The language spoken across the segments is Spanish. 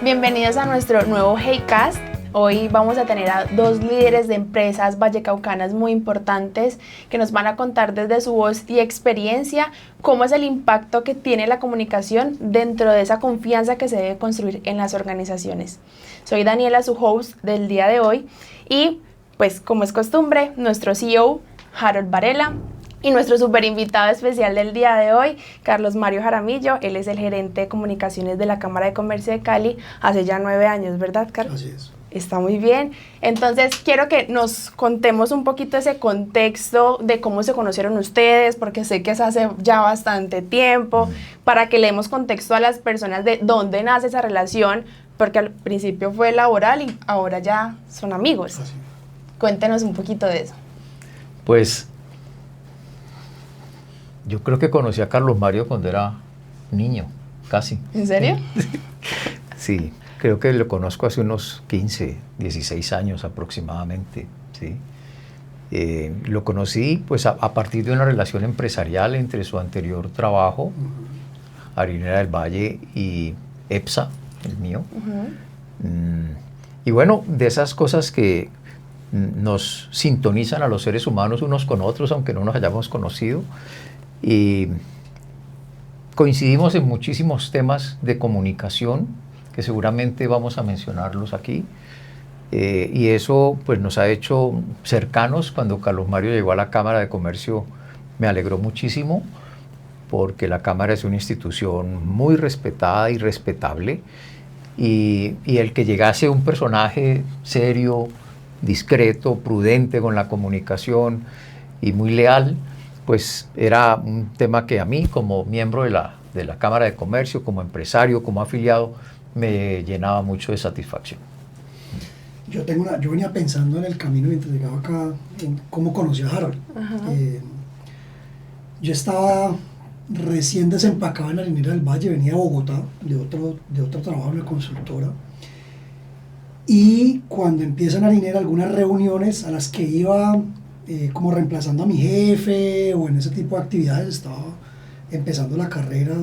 Bienvenidos a nuestro nuevo Heycast. Hoy vamos a tener a dos líderes de empresas vallecaucanas muy importantes que nos van a contar desde su voz y experiencia cómo es el impacto que tiene la comunicación dentro de esa confianza que se debe construir en las organizaciones. Soy Daniela, su host del día de hoy, y pues como es costumbre, nuestro CEO, Harold Varela, y nuestro super invitado especial del día de hoy, Carlos Mario Jaramillo. Él es el gerente de comunicaciones de la Cámara de Comercio de Cali hace ya 9 años, ¿verdad, Carlos? Así es. Está muy bien. Entonces, quiero que nos contemos un poquito ese contexto de cómo se conocieron ustedes, porque sé que es hace ya bastante tiempo, para que le demos contexto a las personas de dónde nace esa relación, porque al principio fue laboral y ahora ya son amigos. Así. Cuéntenos un poquito de eso. Pues yo creo que conocí a Carlos Mario cuando era niño, casi. ¿En serio? Sí, creo que lo conozco hace unos 15, 16 años aproximadamente, ¿sí? Lo conocí pues a partir de una relación empresarial entre su anterior trabajo, Harinera del Valle, y EPSA, el mío. Y bueno, de esas cosas que nos sintonizan a los seres humanos unos con otros, aunque no nos hayamos conocido. Y coincidimos en muchísimos temas de comunicación, que seguramente vamos a mencionarlos aquí. Y eso pues nos ha hecho cercanos. Cuando Carlos Mario llegó a la Cámara de Comercio, me alegró muchísimo, porque la Cámara es una institución muy respetada y respetable. Y el que llegase un personaje serio, discreto, prudente con la comunicación y muy leal, pues era un tema que a mí, como miembro de la Cámara de Comercio, como empresario, como afiliado, me llenaba mucho de satisfacción. Yo venía pensando en el camino mientras llegaba acá, en cómo conocí a Harold. Yo estaba recién desempacado en Harinera del Valle, venía a Bogotá de otro trabajo en la consultora. Y cuando empiezan a Harinera algunas reuniones a las que iba como reemplazando a mi jefe o en ese tipo de actividades, estaba empezando la carrera,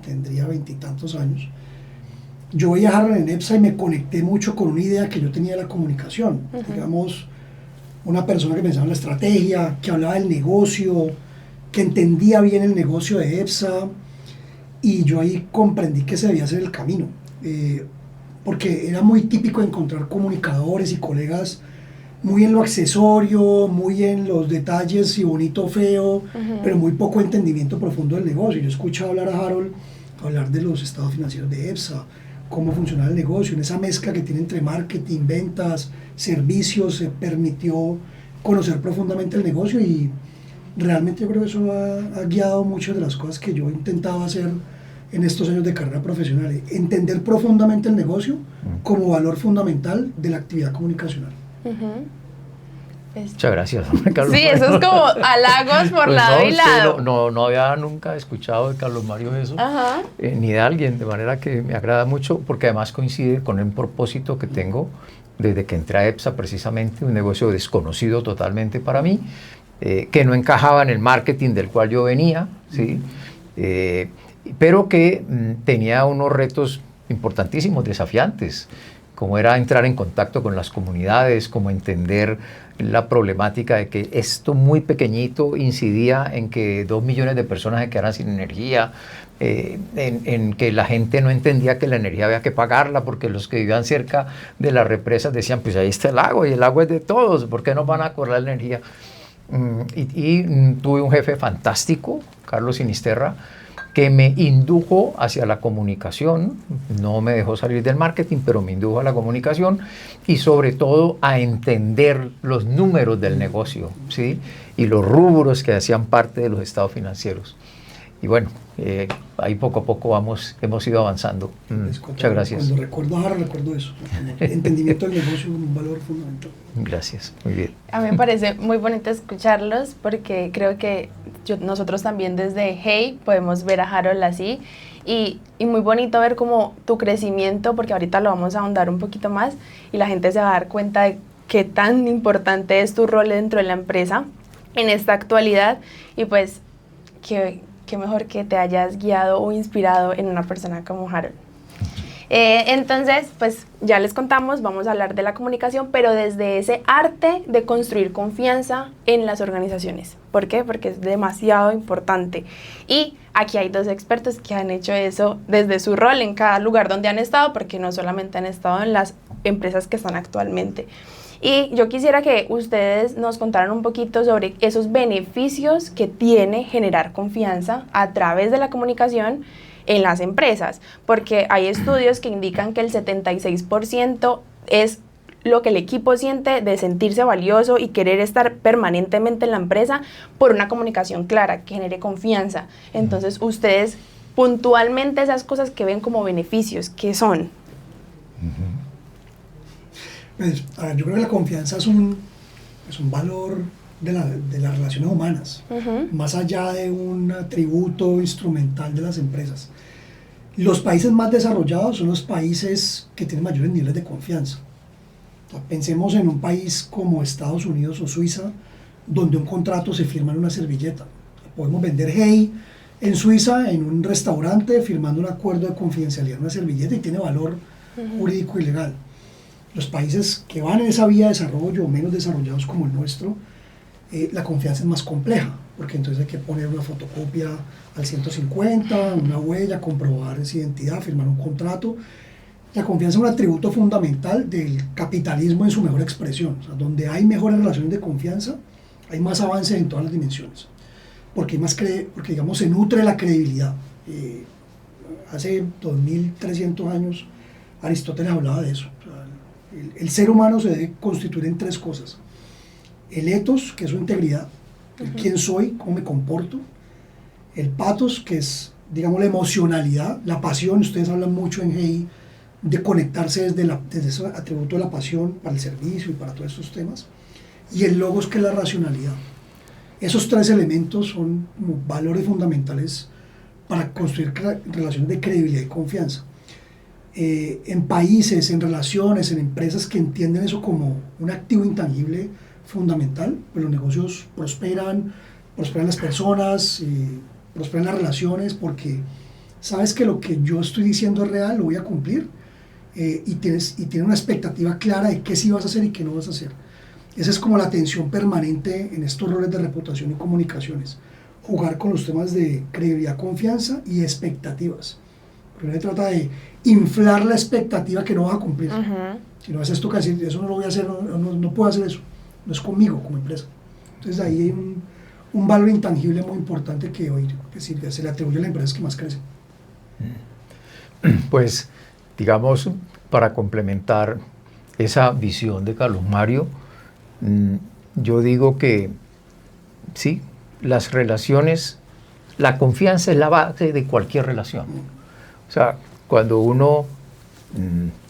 tendría 20 y tantos años. Yo veía a Harold en EPSA y me conecté mucho con una idea que yo tenía de la comunicación. Digamos, una persona que pensaba en la estrategia, que hablaba del negocio, que entendía bien el negocio de EPSA, y yo ahí comprendí que se debía hacer el camino. Porque era muy típico encontrar comunicadores y colegas muy en lo accesorio, muy en los detalles y bonito feo, pero muy poco entendimiento profundo del negocio. Yo escuchaba hablar a Harold, hablar de los estados financieros de EPSA, cómo funcionaba el negocio, en esa mezcla que tiene entre marketing, ventas, servicios, se permitió conocer profundamente el negocio, y realmente yo creo que eso ha guiado muchas de las cosas que yo intentaba hacer en estos años de carrera profesional, entender profundamente el negocio como valor fundamental de la actividad comunicacional. Muchas gracias, Carlos. Sí, eso es como halagos por pues lado y lado. No había nunca escuchado de Carlos Mario eso, ni de alguien, de manera que me agrada mucho, porque además coincide con el propósito que tengo desde que entré a EPSA, precisamente, un negocio desconocido totalmente para mí, que no encajaba en el marketing del cual yo venía, ¿sí? Pero que tenía unos retos importantísimos, desafiantes, como era entrar en contacto con las comunidades, como entender la problemática de que esto muy pequeñito incidía en que 2 millones de personas se quedaran sin energía, en que la gente no entendía que la energía había que pagarla, porque los que vivían cerca de las represas decían, pues ahí está el agua y el agua es de todos, ¿por qué no van a cobrar la energía? Y tuve un jefe fantástico, Carlos Sinisterra, que me indujo hacia la comunicación, no me dejó salir del marketing, pero me indujo a la comunicación y sobre todo a entender los números del negocio, ¿sí? Y los rubros que hacían parte de los estados financieros. Y bueno, ahí poco a poco hemos ido avanzando. Muchas gracias. Cuando recuerdo a Harold, recuerdo eso, el entendimiento del negocio es un valor fundamental. Gracias, muy bien. A mí me parece muy bonito escucharlos, porque creo que nosotros también desde Hey podemos ver a Harold así, y muy bonito ver como tu crecimiento, porque ahorita lo vamos a ahondar un poquito más y la gente se va a dar cuenta de qué tan importante es tu rol dentro de la empresa en esta actualidad, y pues qué mejor que te hayas guiado o inspirado en una persona como Harold. Entonces, pues ya les contamos, vamos a hablar de la comunicación, pero desde ese arte de construir confianza en las organizaciones. ¿Por qué? Porque es demasiado importante. Y aquí hay dos expertos que han hecho eso desde su rol en cada lugar donde han estado, porque no solamente han estado en las empresas que están actualmente. Y yo quisiera que ustedes nos contaran un poquito sobre esos beneficios que tiene generar confianza a través de la comunicación en las empresas, porque hay estudios que indican que el 76% es lo que el equipo siente de sentirse valioso y querer estar permanentemente en la empresa por una comunicación clara que genere confianza. Entonces, ustedes puntualmente esas cosas que ven como beneficios, ¿qué son? Pues, yo creo que la confianza es un valor de las relaciones humanas, más allá de un atributo instrumental de las empresas. Los países más desarrollados son los países que tienen mayores niveles de confianza. O sea, pensemos en un país como Estados Unidos o Suiza, donde un contrato se firma en una servilleta. Podemos vender Hey en Suiza en un restaurante firmando un acuerdo de confidencialidad en una servilleta y tiene valor jurídico y legal. Los países que van en esa vía de desarrollo o menos desarrollados como el nuestro, la confianza es más compleja, porque entonces hay que poner una fotocopia al 150, una huella, comprobar esa identidad, firmar un contrato. La confianza es un atributo fundamental del capitalismo en su mejor expresión. O sea, donde hay mejores relaciones de confianza, hay más avance en todas las dimensiones, porque digamos, se nutre la credibilidad. Hace 2300 años Aristóteles hablaba de eso. O sea, el ser humano se debe constituir en tres cosas: el ethos, que es su integridad, el quién soy, cómo me comporto; el pathos, que es, digamos, la emocionalidad, la pasión. Ustedes hablan mucho en GEI de conectarse desde ese atributo de la pasión para el servicio y para todos estos temas; y el logos, que es la racionalidad. Esos tres elementos son como valores fundamentales para construir relaciones de credibilidad y confianza. En países, en relaciones, en empresas que entienden eso como un activo intangible fundamental, pues los negocios prosperan las personas, prosperan las relaciones, porque sabes que lo que yo estoy diciendo es real, lo voy a cumplir, y tienes una expectativa clara de qué sí vas a hacer y qué no vas a hacer. Esa es como la tensión permanente en estos roles de reputación y comunicaciones: jugar con los temas de credibilidad, confianza y expectativas. Porque no se trata de inflar la expectativa que no vas a cumplir, sino es esto que decir, eso no lo voy a hacer, no puedo hacer eso, no es conmigo como empresa. Entonces ahí hay un valor intangible muy importante que hoy se le atribuye a las empresas que más crecen. Pues, digamos, para complementar esa visión de Carlos Mario, yo digo que sí, las relaciones, la confianza es la base de cualquier relación. O sea, cuando uno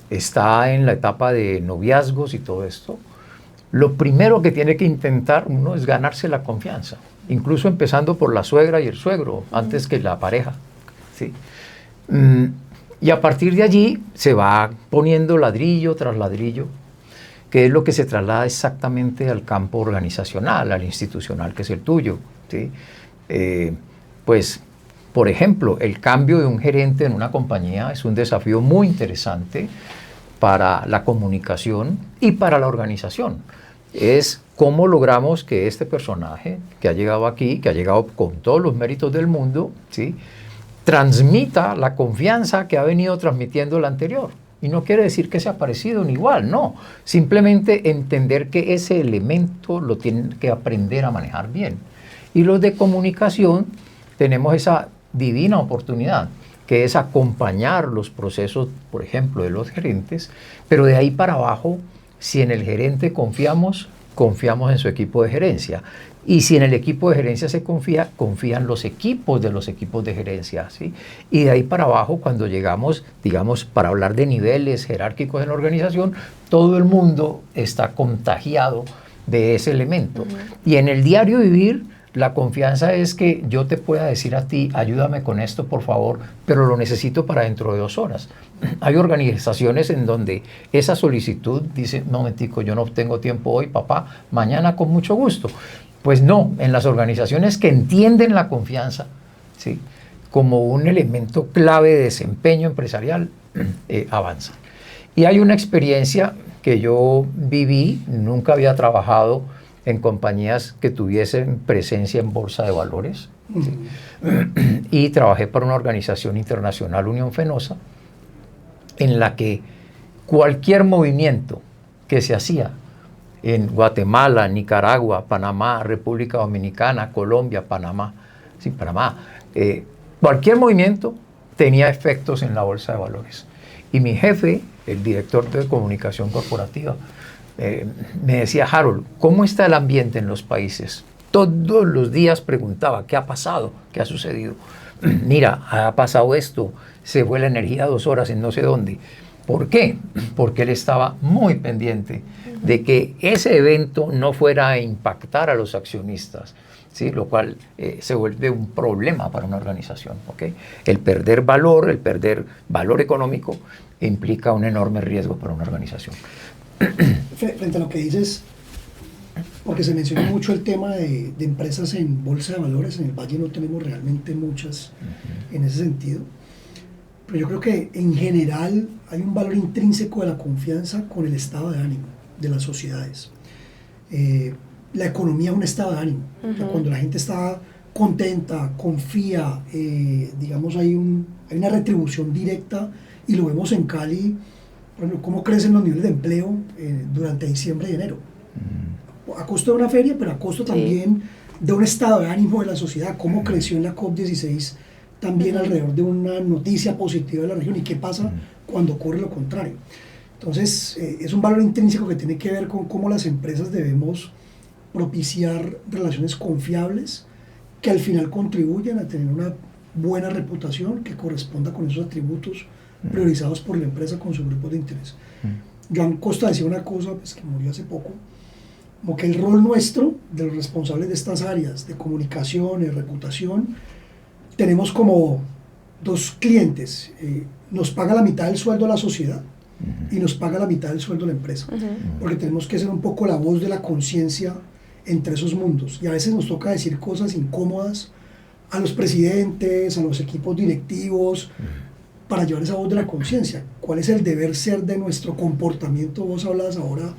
está en la etapa de noviazgos y todo esto, lo primero que tiene que intentar uno es ganarse la confianza, incluso empezando por la suegra y el suegro, antes que la pareja, ¿sí? Y a partir de allí se va poniendo ladrillo tras ladrillo, que es lo que se traslada exactamente al campo organizacional, al institucional, que es el tuyo, ¿sí? Pues, por ejemplo, el cambio de un gerente en una compañía es un desafío muy interesante para la comunicación y para la organización. Es cómo logramos que este personaje que ha llegado aquí, que ha llegado con todos los méritos del mundo, ¿sí?, transmita la confianza que ha venido transmitiendo el anterior. Y no quiere decir que sea parecido ni igual, no. Simplemente entender que ese elemento lo tienen que aprender a manejar bien. Y los de comunicación tenemos esa divina oportunidad, que es acompañar los procesos, por ejemplo, de los gerentes, pero de ahí para abajo, si en el gerente confiamos en su equipo de gerencia. Y si en el equipo de gerencia se confían los equipos de gerencia, ¿sí? Y de ahí para abajo, cuando llegamos, digamos, para hablar de niveles jerárquicos en la organización, todo el mundo está contagiado de ese elemento. Y en el diario vivir, la confianza es que yo te pueda decir a ti, ayúdame con esto, por favor, pero lo necesito para dentro de 2 horas. Hay organizaciones en donde esa solicitud dice, no, momentico, yo no tengo tiempo hoy, papá, mañana con mucho gusto. Pues no, en las organizaciones que entienden la confianza, ¿sí?, como un elemento clave de desempeño empresarial, avanzan. Y hay una experiencia que yo viví, nunca había trabajado en compañías que tuviesen presencia en bolsa de valores, ¿sí? Y trabajé para una organización internacional, Unión Fenosa, en la que cualquier movimiento que se hacía en Guatemala, Nicaragua, Panamá, República Dominicana, Colombia, Panamá, cualquier movimiento tenía efectos en la bolsa de valores. Y mi jefe, el director de comunicación corporativa, me decía: Harold, ¿cómo está el ambiente en los países? Todos los días preguntaba: ¿qué ha pasado? ¿Qué ha sucedido? Mira, ha pasado esto, se fue la energía 2 horas en no sé dónde. ¿Por qué? Porque él estaba muy pendiente de que ese evento no fuera a impactar a los accionistas, ¿sí? Lo cual se vuelve un problema para una organización, ¿okay? El perder valor económico implica un enorme riesgo para una organización. Frente a lo que dices, porque se menciona mucho el tema de empresas en bolsa de valores, en el Valle no tenemos realmente muchas en ese sentido, pero yo creo que en general hay un valor intrínseco de la confianza con el estado de ánimo de las sociedades. La economía es un estado de ánimo. O sea, cuando la gente está contenta, confía, digamos, hay una retribución directa, y lo vemos en Cali, por ejemplo, cómo crecen los niveles de empleo durante diciembre y enero. A costo de una feria, pero a costo también de un estado de ánimo de la sociedad, cómo creció en la COP16 también alrededor de una noticia positiva de la región, y qué pasa cuando ocurre lo contrario. Entonces, es un valor intrínseco que tiene que ver con cómo las empresas debemos propiciar relaciones confiables que al final contribuyan a tener una buena reputación que corresponda con esos atributos priorizados por la empresa con su grupo de interés. Joan Costa decía una cosa, pues, que murió hace poco, como que el rol nuestro, de los responsables de estas áreas, de comunicación y reputación, tenemos como 2 clientes. Nos paga la mitad del sueldo la sociedad y nos paga la mitad del sueldo la empresa, porque tenemos que ser un poco la voz de la conciencia entre esos mundos, y a veces nos toca decir cosas incómodas a los presidentes, a los equipos directivos, para llevar esa voz de la conciencia. ¿Cuál es el deber ser de nuestro comportamiento? Vos hablas ahora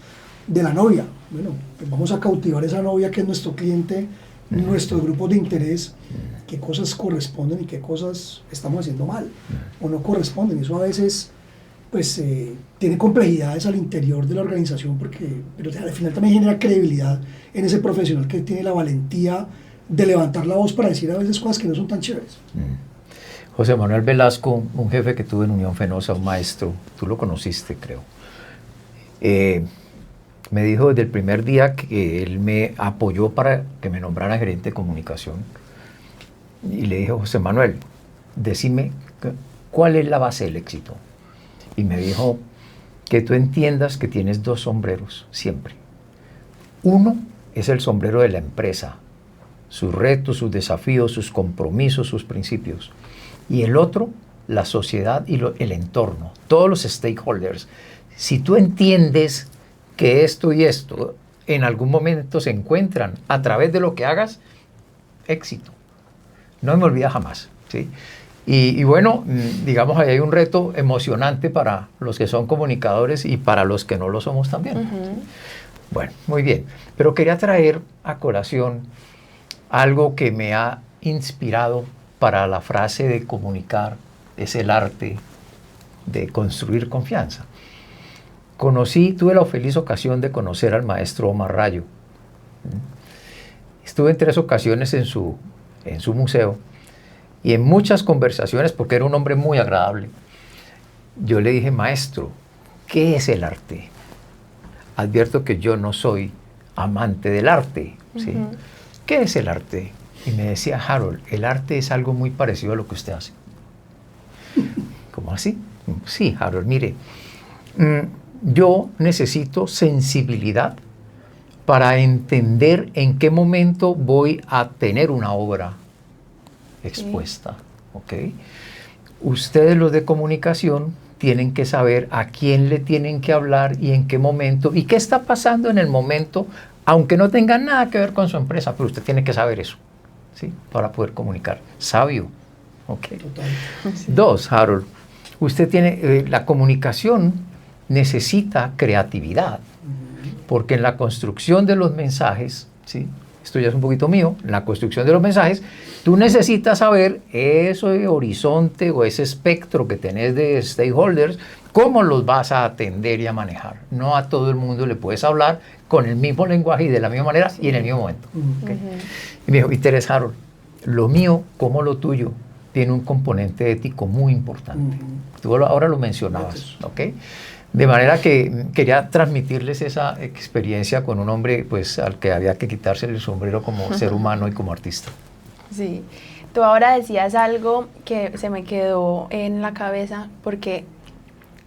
de la novia. Bueno, pues vamos a cautivar esa novia que es nuestro cliente, nuestro grupo de interés, qué cosas corresponden y qué cosas estamos haciendo mal o no corresponden. Eso a veces pues tiene complejidades al interior de la organización, pero al final también genera credibilidad en ese profesional que tiene la valentía de levantar la voz para decir a veces cosas que no son tan chéveres. José Manuel Velasco, un jefe que tuve en Unión Fenosa, un maestro, tú lo conociste, creo, me dijo desde el primer día que él me apoyó para que me nombrara gerente de comunicación, y le dije: José Manuel, decime cuál es la base del éxito. Y me dijo: que tú entiendas que tienes 2 sombreros siempre. Uno es el sombrero de la empresa, sus retos, sus desafíos, sus compromisos, sus principios. Y el otro, la sociedad y el entorno, todos los stakeholders. Si tú entiendes que esto y esto en algún momento se encuentran a través de lo que hagas, éxito. No me olvida jamás, ¿sí? Y bueno, digamos, ahí hay un reto emocionante para los que son comunicadores y para los que no lo somos también. Bueno, muy bien. Pero quería traer a colación algo que me ha inspirado para la frase de comunicar es el arte de construir confianza. Tuve la feliz ocasión de conocer al maestro Omar Rayo. Estuve en 3 ocasiones en su museo, y en muchas conversaciones, porque era un hombre muy agradable, yo le dije: maestro, ¿qué es el arte? Advierto que yo no soy amante del arte, ¿sí? ¿Qué es el arte? Y me decía: Harold, el arte es algo muy parecido a lo que usted hace. ¿Cómo así? Sí, Harold, mire, yo necesito sensibilidad para entender en qué momento voy a tener una obra expuesta, ¿ok? Ustedes, los de comunicación, tienen que saber a quién le tienen que hablar y en qué momento, y qué está pasando en el momento, aunque no tenga nada que ver con su empresa, pero usted tiene que saber eso, ¿sí? Para poder comunicar. Sabio, ¿ok? 2, Harold, usted tiene, la comunicación necesita creatividad, porque en la construcción de los mensajes, ¿sí? Esto ya es un poquito mío, en la construcción de los mensajes, tú necesitas saber ese horizonte o ese espectro que tenés de stakeholders, cómo los vas a atender y a manejar. No a todo el mundo le puedes hablar con el mismo lenguaje y de la misma manera y en el mismo momento. ¿Okay? Y me dijo, y Teresa Harold, lo mío como lo tuyo tiene un componente ético muy importante. Tú ahora lo mencionabas, ¿ok? De manera que quería transmitirles esa experiencia con un hombre pues, al que había que quitarse el sombrero como ser humano y como artista. Sí, tú ahora decías algo que se me quedó en la cabeza porque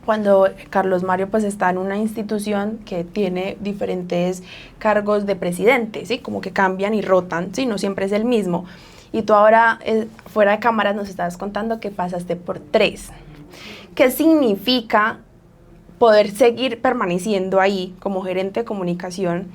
cuando Carlos Mario pues está en una institución que tiene diferentes cargos de presidente, ¿sí? Como que cambian y rotan, ¿sí? No siempre es el mismo. Y tú ahora, fuera de cámaras, nos estabas contando que pasaste por 3. ¿Qué significa poder seguir permaneciendo ahí como gerente de comunicación?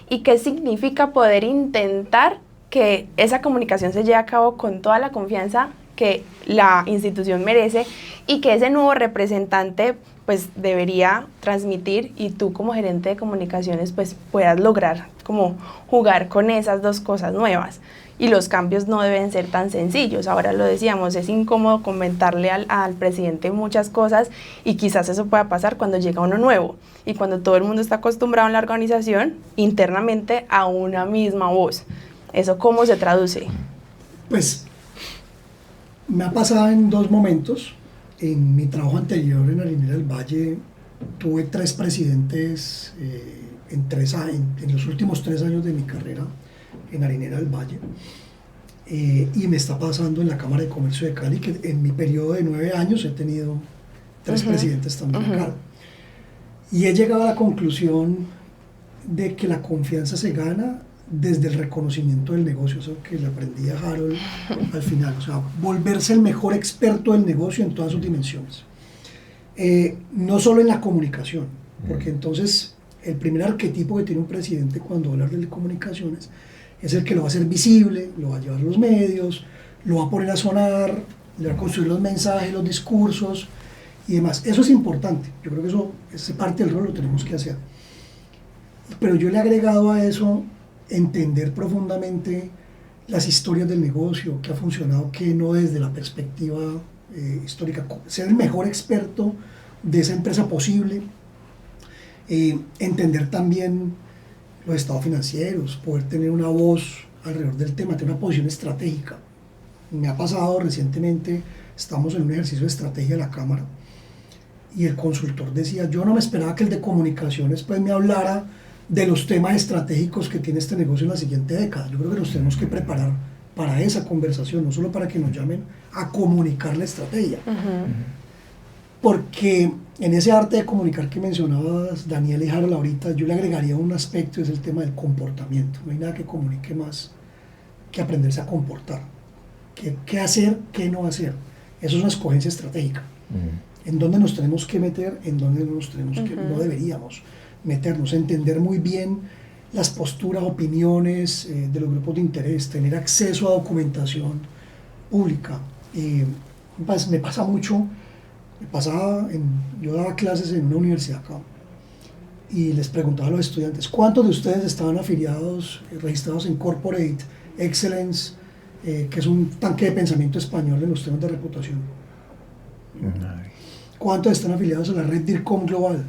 ¿Y qué significa poder intentar que esa comunicación se lleve a cabo con toda la confianza que la institución merece y que ese nuevo representante pues debería transmitir y tú como gerente de comunicaciones pues puedas lograr como jugar con esas dos cosas nuevas? Y los cambios no deben ser tan sencillos. Ahora lo decíamos, es incómodo comentarle al presidente muchas cosas y quizás eso pueda pasar cuando llega uno nuevo y cuando todo el mundo está acostumbrado en la organización internamente a una misma voz. ¿Eso cómo se traduce? Pues me ha pasado en 2 momentos. En mi trabajo anterior en Harinera del Valle tuve 3 presidentes en los últimos 3 años de mi carrera en Harinera del Valle, y me está pasando en la Cámara de Comercio de Cali que en mi periodo de 9 años he tenido 3 presidentes también a cargo, y he llegado a la conclusión de que la confianza se gana desde el reconocimiento del negocio, eso que le aprendí a Harold al final, o sea, volverse el mejor experto del negocio en todas sus dimensiones, no solo en la comunicación, porque entonces el primer arquetipo que tiene un presidente cuando habla de comunicaciones es el que lo va a hacer visible, lo va a llevar a los medios, lo va a poner a sonar, le va a construir los mensajes, los discursos y demás. Eso es importante, yo creo que eso es parte del rol, lo tenemos que hacer. Pero yo le he agregado a eso entender profundamente las historias del negocio, qué ha funcionado, qué no desde la perspectiva histórica, ser el mejor experto de esa empresa posible, entender también los estados financieros, poder tener una voz alrededor del tema, tener una posición estratégica. Me ha pasado recientemente, estamos en un ejercicio de estrategia de la Cámara y el consultor decía, yo no me esperaba que el de comunicaciones pues me hablara de los temas estratégicos que tiene este negocio en la siguiente década. Yo creo que nos tenemos que preparar para esa conversación, no solo para que nos llamen a comunicar la estrategia. Porque en ese arte de comunicar que mencionabas, Daniel y Harold ahorita, yo le agregaría un aspecto, es el tema del comportamiento. No hay nada que comunique más que aprenderse a comportar. ¿Qué hacer, qué no hacer? Eso es una escogencia estratégica. En dónde nos tenemos que meter, en dónde no nos tenemos que, no deberíamos meternos, entender muy bien las posturas, opiniones de los grupos de interés, tener acceso a documentación pública. Me pasa mucho. Yo daba clases en una universidad acá y les preguntaba a los estudiantes, ¿cuántos de ustedes estaban afiliados, registrados en Corporate Excellence, que es un tanque de pensamiento español en los temas de reputación? ¿Cuántos están afiliados a la red DIRCOM Global?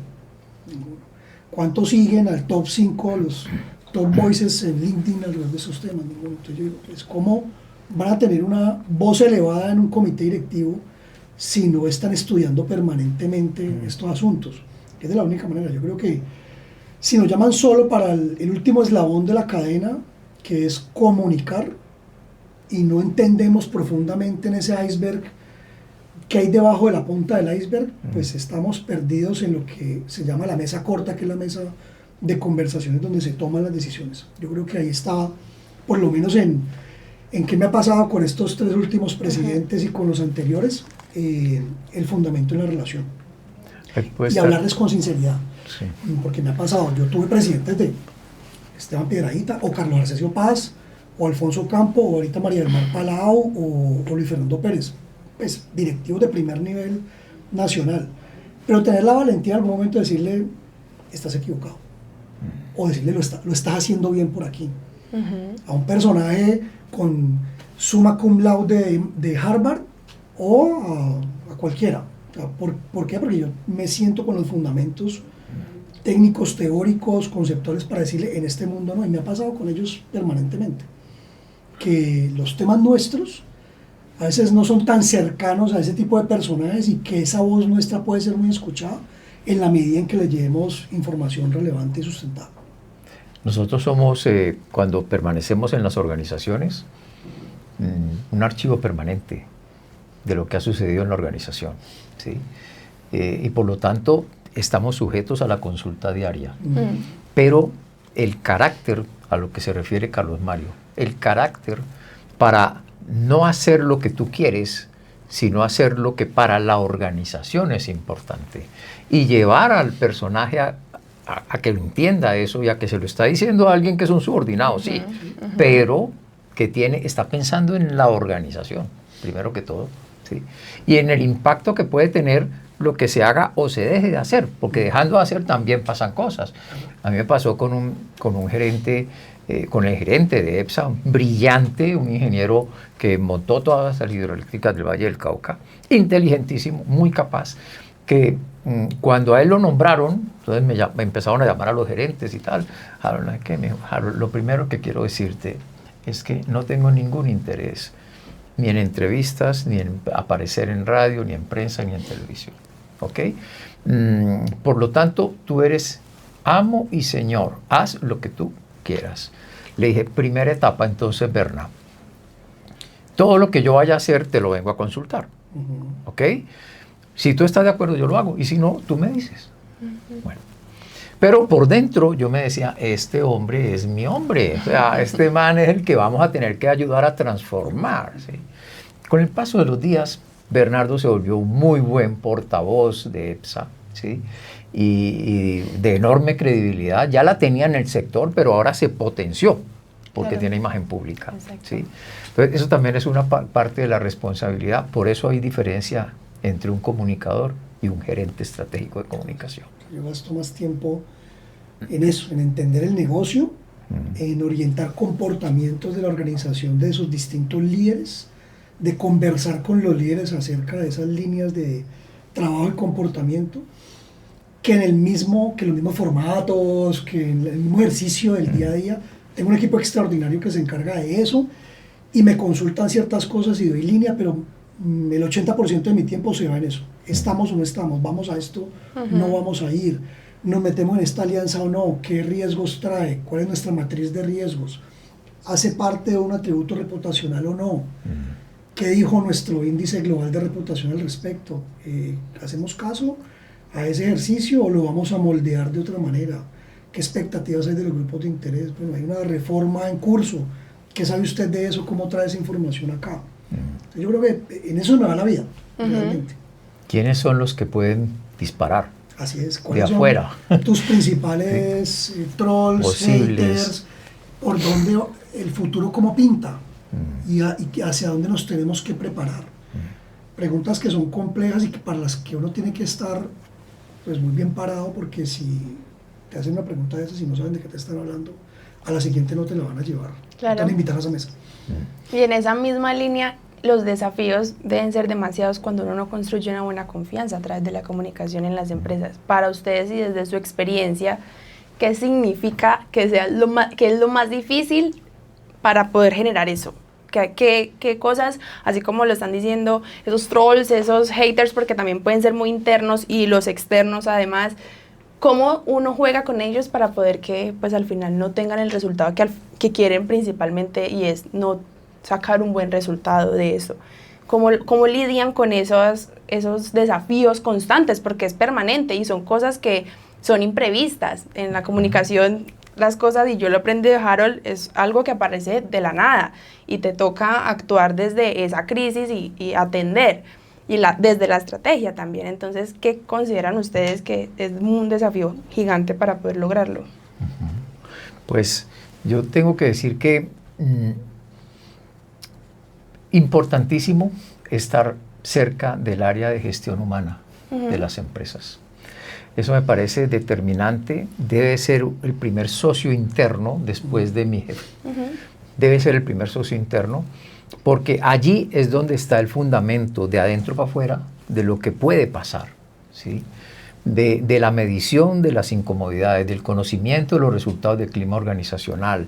¿Cuántos siguen al top 5, los top voices en LinkedIn alrededor de esos temas? Entonces yo digo, pues, ¿cómo van a tener una voz elevada en un comité directivo si no están estudiando permanentemente estos asuntos? Es de la única manera. Yo creo que si nos llaman solo para el último eslabón de la cadena, que es comunicar, y no entendemos profundamente en ese iceberg qué hay debajo de la punta del iceberg, pues estamos perdidos en lo que se llama la mesa corta, que es la mesa de conversaciones donde se toman las decisiones. Yo creo que ahí está, por lo menos en qué me ha pasado con estos 3 últimos presidentes y con los anteriores, el fundamento de la relación. Y hablarles con sinceridad. Sí. Porque me ha pasado, yo tuve presidentes de Esteban Piedradita, o Carlos Arcesio Paz, o Alfonso Campo, o ahorita María del Mar Palau, o Luis Fernando Pérez, pues directivos de primer nivel nacional. Pero tener la valentía en algún momento de decirle, estás equivocado. O decirle, lo estás haciendo bien por aquí. A un personaje con summa cum laude de Harvard o a cualquiera. ¿Por qué? Porque yo me siento con los fundamentos técnicos, teóricos, conceptuales para decirle, en este mundo no. Y me ha pasado con ellos permanentemente. Que los temas nuestros a veces no son tan cercanos a ese tipo de personajes y que esa voz nuestra puede ser muy escuchada en la medida en que le llevemos información relevante y sustentada. Nosotros somos, cuando permanecemos en las organizaciones, un archivo permanente de lo que ha sucedido en la organización, ¿sí? Y por lo tanto estamos sujetos a la consulta diaria. Pero el carácter, a lo que se refiere Carlos Mario, el carácter para no hacer lo que tú quieres, sino hacer lo que para la organización es importante. Y llevar al personaje a que lo entienda eso y a que se lo está diciendo a alguien que es un subordinado, sí, pero que está pensando en la organización, primero que todo, ¿sí? Y en el impacto que puede tener lo que se haga o se deje de hacer, porque dejando de hacer también pasan cosas. A mí me pasó con un gerente, con el gerente de EPSA, brillante, un ingeniero que montó todas las hidroeléctricas del Valle del Cauca, inteligentísimo, muy capaz, que cuando a él lo nombraron, entonces me empezaron a llamar a los gerentes y tal. Harold, ¿qué? Me dijo, Harold, lo primero que quiero decirte es que no tengo ningún interés ni en entrevistas, ni en aparecer en radio, ni en prensa, ni en televisión. ¿Ok? Por lo tanto, tú eres amo y señor, haz lo que tú quieras. Le dije, primera etapa, entonces, Berna, todo lo que yo vaya a hacer te lo vengo a consultar. ¿Ok? Si tú estás de acuerdo, yo lo hago. Y si no, tú me dices. Bueno. Pero por dentro yo me decía, este hombre es mi hombre. O sea, este man es el que vamos a tener que ayudar a transformar. ¿Sí? Con el paso de los días, Bernardo se volvió un muy buen portavoz de EPSA. ¿Sí? Y de enorme credibilidad. Ya la tenía en el sector, pero ahora se potenció porque tiene imagen pública. ¿Sí? Entonces, eso también es una parte de la responsabilidad. Por eso hay diferencia entre un comunicador y un gerente estratégico de comunicación. Yo gasto más tiempo en eso, en entender el negocio, en orientar comportamientos de la organización de esos distintos líderes, de conversar con los líderes acerca de esas líneas de trabajo y comportamiento, que en los mismos formatos, que en el mismo ejercicio del día a día. Tengo un equipo extraordinario que se encarga de eso y me consultan ciertas cosas y doy línea, pero el 80% de mi tiempo se va en eso. ¿Estamos o no estamos? ¿Vamos a esto? ¿No vamos a ir? ¿Nos metemos en esta alianza o no? ¿Qué riesgos trae? ¿Cuál es nuestra matriz de riesgos? ¿Hace parte de un atributo reputacional o no? ¿Qué dijo nuestro índice global de reputación al respecto? ¿Hacemos caso a ese ejercicio o lo vamos a moldear de otra manera? ¿Qué expectativas hay de los grupos de interés? Bueno, hay una reforma en curso. ¿Qué sabe usted de eso? ¿Cómo trae esa información acá? Yo creo que en eso me va la vida, realmente. ¿Quiénes son los que pueden disparar? Así es. De afuera. Tus principales trolls, posibles haters, por dónde el futuro cómo pinta y hacia dónde nos tenemos que preparar. Preguntas que son complejas y que para las que uno tiene que estar pues muy bien parado, porque si te hacen una pregunta de esas y no saben de qué te están hablando, a la siguiente no te la van a llevar. Claro. Te van a invitar a esa mesa. Y en esa misma línea, los desafíos deben ser demasiados cuando uno no construye una buena confianza a través de la comunicación en las empresas. Para ustedes y desde su experiencia, ¿qué significa que es lo más difícil para poder generar eso? ¿Qué cosas, así como lo están diciendo, esos trolls, esos haters, porque también pueden ser muy internos y los externos además, cómo uno juega con ellos para poder que pues al final no tengan el resultado que quieren principalmente, y es no sacar un buen resultado de eso? ¿Cómo lidian con esos desafíos constantes? Porque es permanente y son cosas que son imprevistas. En la comunicación las cosas, y yo lo aprendí de Harold, es algo que aparece de la nada y te toca actuar desde esa crisis y atender. Y desde la estrategia también. Entonces, ¿qué consideran ustedes que es un desafío gigante para poder lograrlo? Pues yo tengo que decir que importantísimo estar cerca del área de gestión humana de las empresas. Eso me parece determinante. Debe ser el primer socio interno después de mi jefe. Debe ser el primer socio interno, porque allí es donde está el fundamento de adentro para afuera de lo que puede pasar, ¿sí? De la medición de las incomodidades, del conocimiento de los resultados del clima organizacional,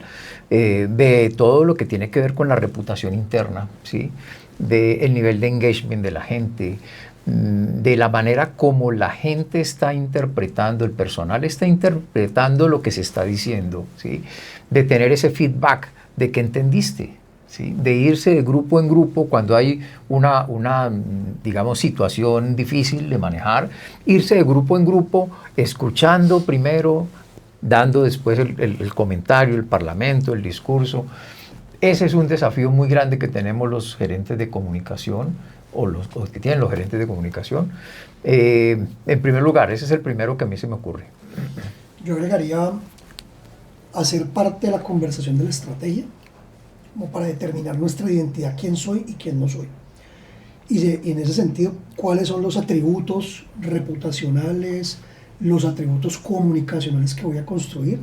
de todo lo que tiene que ver con la reputación interna, ¿sí? Del nivel de engagement de la gente, de la manera como la gente está interpretando, el personal está interpretando lo que se está diciendo, ¿sí? De tener ese feedback de que entendiste, ¿sí? De irse de grupo en grupo cuando hay una digamos, situación difícil de manejar, irse de grupo en grupo, escuchando primero, dando después el comentario, el parlamento, el discurso. Ese es un desafío muy grande que tenemos los gerentes de comunicación, o los que tienen los gerentes de comunicación. En primer lugar, ese es el primero que a mí se me ocurre. Yo agregaría hacer parte de la conversación de la estrategia, como para determinar nuestra identidad, quién soy y quién no soy. Y en ese sentido, cuáles son los atributos reputacionales, los atributos comunicacionales que voy a construir,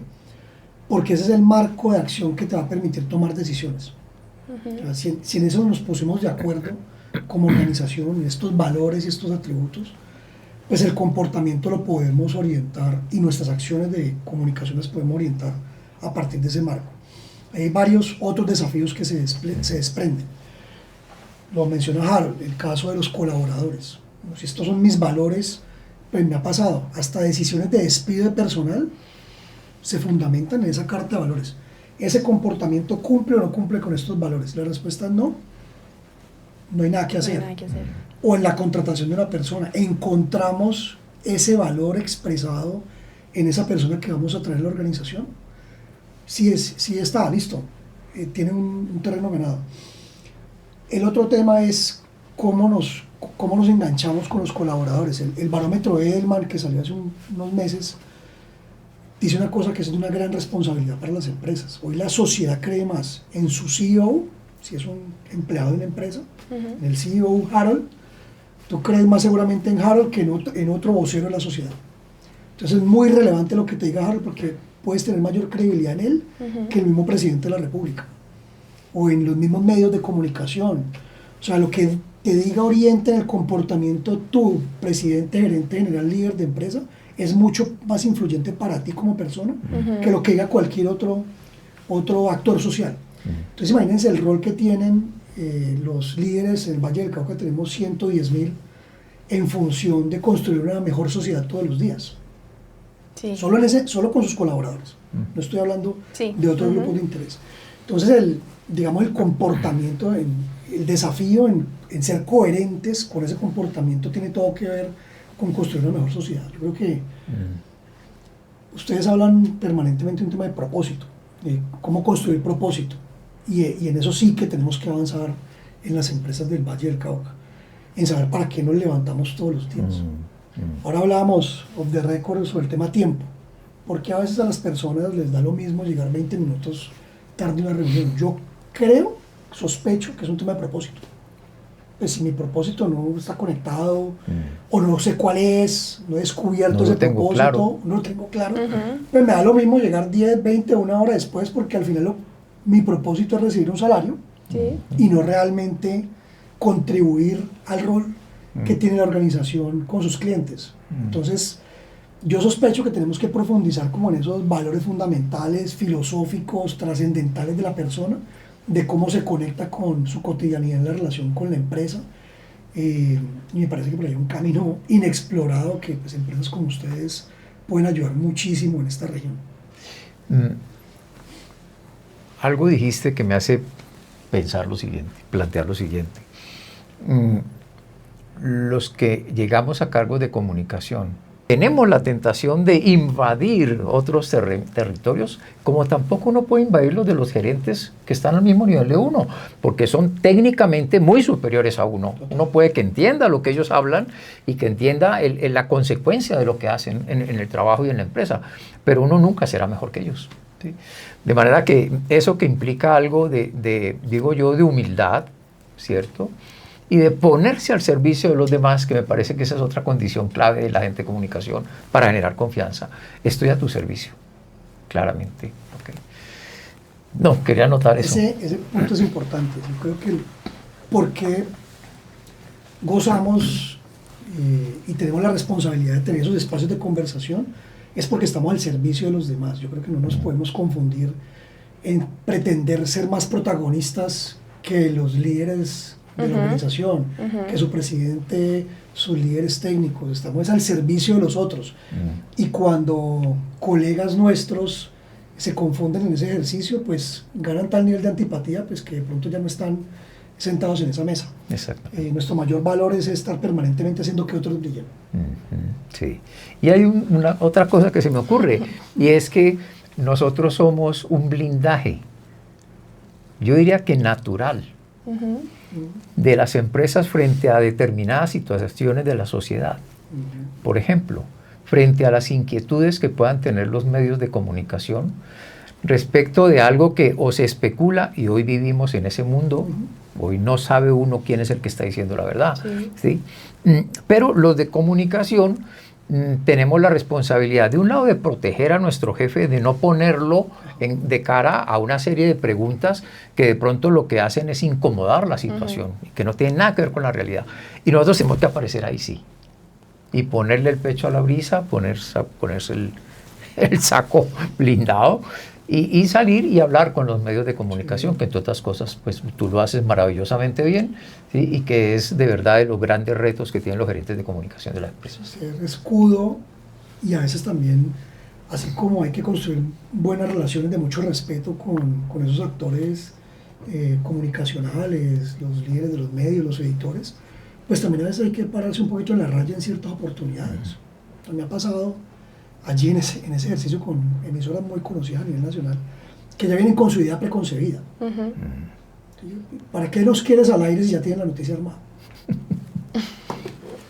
porque ese es el marco de acción que te va a permitir tomar decisiones. Si en eso nos pusimos de acuerdo como organización, en estos valores y estos atributos, pues el comportamiento lo podemos orientar y nuestras acciones de comunicación las podemos orientar a partir de ese marco. Hay varios otros desafíos que se desprenden. Lo menciona Harold, el caso de los colaboradores. Si estos son mis valores, pues me ha pasado, hasta decisiones de despido de personal se fundamentan en esa carta de valores. ¿Ese comportamiento cumple o no cumple con estos valores? La respuesta es no. No hay nada que hacer. No hay nada que hacer. O en la contratación de una persona, encontramos ese valor expresado en esa persona que vamos a traer a la organización. Si está, listo, tiene un terreno ganado. El otro tema es cómo nos enganchamos con los colaboradores. El barómetro Edelman, que salió hace unos meses, dice una cosa que es de una gran responsabilidad para las empresas. Hoy la sociedad cree más en su CEO, si es un empleado de una empresa, en el CEO Harold. Tú crees más seguramente en Harold que en otro vocero de la sociedad. Entonces es muy relevante lo que te diga Harold, porque puedes tener mayor credibilidad en él que el mismo presidente de la República o en los mismos medios de comunicación. O sea, lo que te diga oriente en el comportamiento tu presidente, gerente general, líder de empresa, es mucho más influyente para ti como persona que lo que diga cualquier otro actor social. Entonces imagínense el rol que tienen los líderes en el Valle del Cauca. Tenemos 110.000 en función de construir una mejor sociedad todos los días. Sí. Solo con sus colaboradores. No estoy hablando de otros grupos de interés. Entonces el comportamiento, el desafío en ser coherentes con ese comportamiento tiene todo que ver con construir una mejor sociedad. Yo creo que ustedes hablan permanentemente de un tema de propósito, de cómo construir propósito, y en eso sí que tenemos que avanzar en las empresas del Valle del Cauca, en saber para qué nos levantamos todos los días. Ahora hablábamos off the record sobre el tema tiempo, porque a veces a las personas les da lo mismo llegar 20 minutos tarde a una reunión. Yo sospecho que es un tema de propósito. Pues si mi propósito no está conectado, o no sé cuál es, no he descubierto ese propósito, no lo tengo claro, pues me da lo mismo llegar 10, 20 o una hora después, porque al final mi propósito es recibir un salario y no realmente contribuir al rol que tiene la organización con sus clientes. Entonces, yo sospecho que tenemos que profundizar como en esos valores fundamentales, filosóficos, trascendentales de la persona, de cómo se conecta con su cotidianidad en la relación con la empresa. Y me parece que por ahí hay un camino inexplorado que pues, empresas como ustedes pueden ayudar muchísimo en esta región. Algo dijiste que me hace pensar lo siguiente, plantear lo siguiente. Los que llegamos a cargos de comunicación tenemos la tentación de invadir otros territorios, como tampoco uno puede invadir los de los gerentes que están al mismo nivel de uno, porque son técnicamente muy superiores a uno. Uno puede que entienda lo que ellos hablan y que entienda la consecuencia de lo que hacen en el trabajo y en la empresa, pero uno nunca será mejor que ellos, ¿sí? De manera que eso que implica algo digo yo, de humildad, ¿cierto? y de ponerse al servicio de los demás, que me parece que esa es otra condición clave de la gente de comunicación para generar confianza. Estoy a tu servicio, claramente. Okay. No, quería anotar eso. Ese punto es importante. Yo creo que por qué gozamos y tenemos la responsabilidad de tener esos espacios de conversación es porque estamos al servicio de los demás. Yo creo que no nos podemos confundir en pretender ser más protagonistas que los líderes de la organización, que su presidente, sus líderes técnicos. Estamos al servicio de los otros. Y cuando colegas nuestros se confunden en ese ejercicio, pues ganan tal nivel de antipatía, pues que de pronto ya no están sentados en esa mesa. Exacto. Nuestro mayor valor es estar permanentemente haciendo que otros brillen. Sí. Y hay otra cosa que se me ocurre, y es que nosotros somos un blindaje, yo diría que natural, de las empresas frente a determinadas situaciones de la sociedad. Por ejemplo, frente a las inquietudes que puedan tener los medios de comunicación respecto de algo que o se especula, y hoy vivimos en ese mundo, hoy no sabe uno quién es el que está diciendo la verdad, ¿sí? Pero los de comunicación tenemos la responsabilidad, de un lado, de proteger a nuestro jefe, de no ponerlo de cara a una serie de preguntas que de pronto lo que hacen es incomodar la situación, que no tienen nada que ver con la realidad. Y nosotros tenemos que aparecer ahí, sí, y ponerle el pecho a la brisa, ponerse el saco blindado, y salir y hablar con los medios de comunicación, que entre otras cosas, pues tú lo haces maravillosamente bien, ¿sí? Y que es de verdad de los grandes retos que tienen los gerentes de comunicación de las empresas. Ser escudo, y a veces también, así como hay que construir buenas relaciones de mucho respeto con esos actores comunicacionales, los líderes de los medios, los editores, pues también a veces hay que pararse un poquito en la raya en ciertas oportunidades. Me ha pasado allí en ese ejercicio con emisoras muy conocidas a nivel nacional, que ya vienen con su idea preconcebida. ¿Para qué los quieres al aire si ya tienen la noticia armada?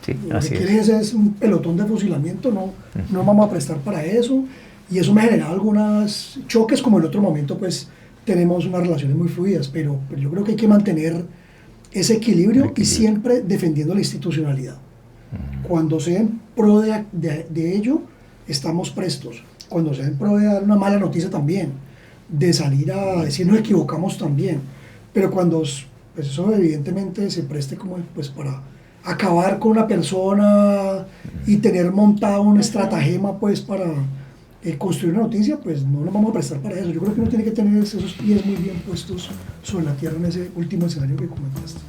Sí, lo que quieres es un pelotón de fusilamiento, no vamos a prestar para eso, y eso me ha generado algunos choques, como en otro momento pues tenemos unas relaciones muy fluidas, pero yo creo que hay que mantener ese equilibrio y siempre defendiendo la institucionalidad. Cuando sea en pro de ello, estamos prestos. Cuando sea en pro de dar una mala noticia también, de salir a decir nos equivocamos también, pero cuando pues eso evidentemente se preste como pues para acabar con una persona y tener montado un estratagema pues para construir una noticia, pues no nos vamos a prestar para eso. Yo creo que uno tiene que tener esos pies muy bien puestos sobre la tierra en ese último escenario que comentaste.